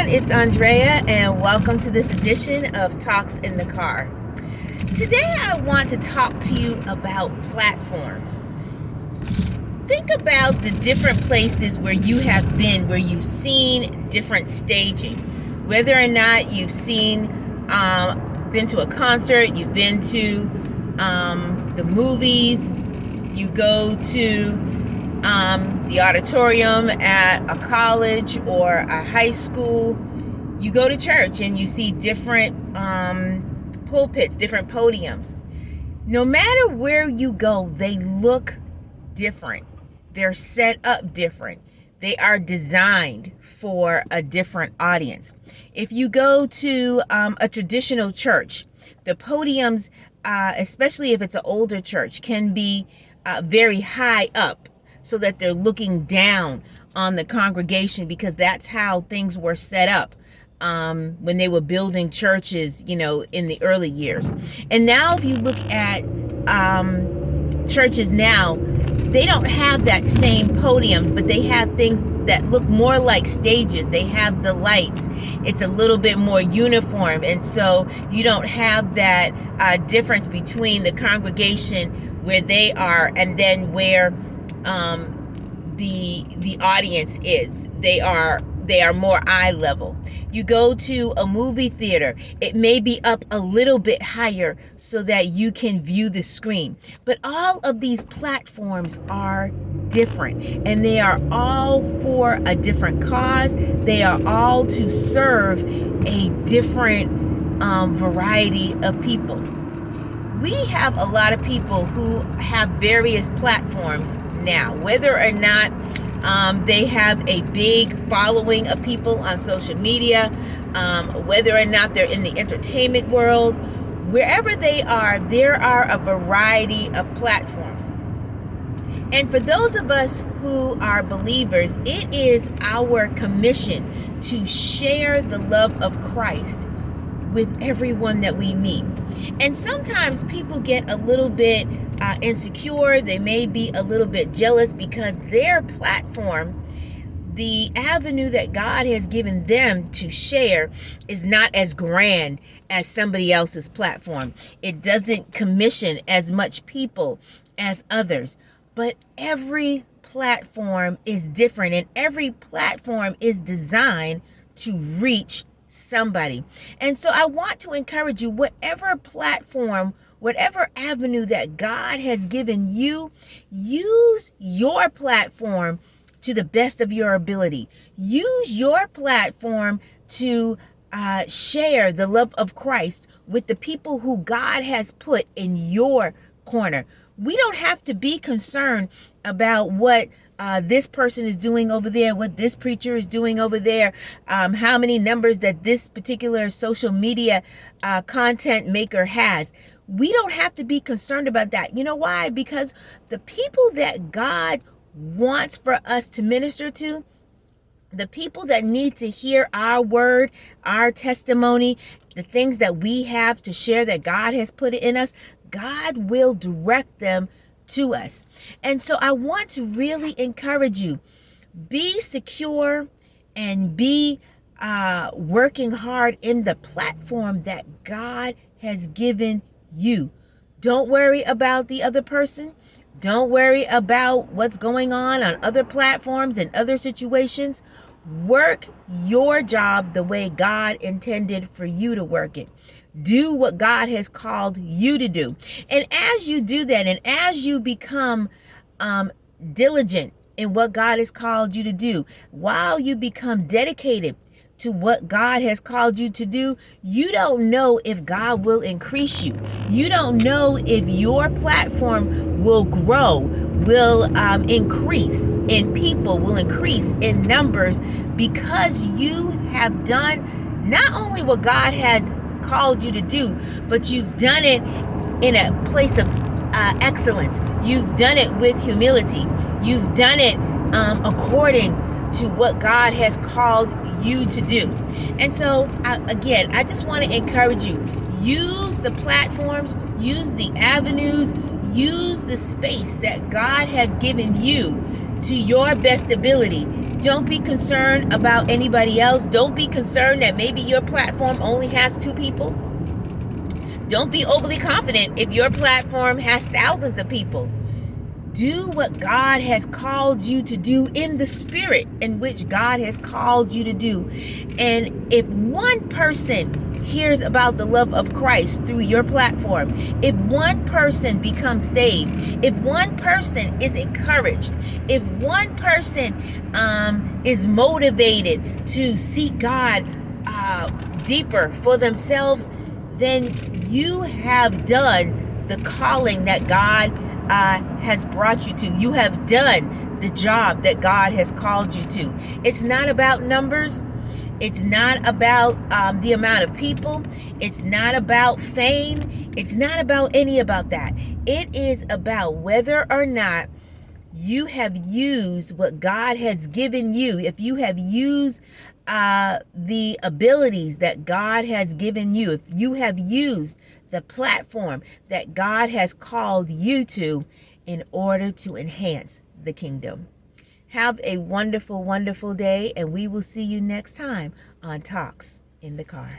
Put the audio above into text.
everyone, it's Andrea and welcome to this edition of Talks in the Car. Today I want to talk to you about platforms. Think about the different places where you have been, where you've seen different staging. Whether or not you've been to a concert, you've been to the movies, you go to the auditorium at a college or a high school, you go to church and you see different pulpits, different podiums. No matter where you go, they look different. They're set up different. They are designed for a different audience. If you go to a traditional church, the podiums, especially if it's an older church, can be very high up, so that they're looking down on the congregation, because that's how things were set up when they were building churches, in the early years. And now if you look at churches now, they don't have that same podiums, but they have things that look more like stages. They have the lights. It's a little bit more uniform. And so you don't have that difference between the congregation where they are and then where the audience is. They are more eye level. You go to a movie theater, it may be up a little bit higher so that you can view the screen. But all of these platforms are different, and they are all for a different cause. They are all to serve a different variety of people. We have a lot of people who have various platforms now, whether or not they have a big following of people on social media, whether or not they're in the entertainment world. Wherever they are, there are a variety of platforms. And for those of us who are believers, it is our commission to share the love of Christ with everyone that we meet. And sometimes people get a little bit insecure. They may be a little bit jealous because their platform, the avenue that God has given them to share, is not as grand as somebody else's platform. It doesn't commission as much people as others. But every platform is different, and every platform is designed to reach somebody. And so I want to encourage you, whatever platform, whatever avenue that God has given you, use your platform to the best of your ability. Use your platform to share the love of Christ with the people who God has put in your corner. We don't have to be concerned about what this person is doing over there, what this preacher is doing over there, how many numbers that this particular social media content maker has. We don't have to be concerned about that. You know why? Because the people that God wants for us to minister to, the people that need to hear our word, our testimony, the things that we have to share that God has put in us, God will direct them to us. And so I want to really encourage you, be secure and be working hard in the platform that God has given you. Don't worry about the other person. Don't worry about what's going on other platforms and other situations. Work your job the way God intended for you to work it. Do what God has called you to do. And as you do that, and as you become diligent in what God has called you to do, while you become dedicated to what God has called you to do, you don't know if God will increase you. You don't know if your platform will grow, will increase in people, will increase in numbers, because you have done not only what God has called you to do, but you've done it in a place of excellence. You've done it with humility. You've done it according to what God has called you to do. And so again, I just want to encourage you, use the platforms, use the avenues, use the space that God has given you to your best ability Don't be concerned about anybody else. Don't be concerned that maybe your platform only has 2 people. Don't be overly confident if your platform has thousands of people. Do what God has called you to do in the spirit in which God has called you to do. And if one person hears about the love of Christ through your platform, if one person becomes saved, if one person is encouraged, if one person is motivated to seek God deeper for themselves, then you have done the calling that God has brought you to. You have done the job that God has called you to. It's not about numbers. It's not about the amount of people. It's not about fame. It's not about any about that. It is about whether or not you have used what God has given you. If you have used the abilities that God has given you, if you have used the platform that God has called you to in order to enhance the kingdom. Have a wonderful, wonderful day, and we will see you next time on Talks in the Car.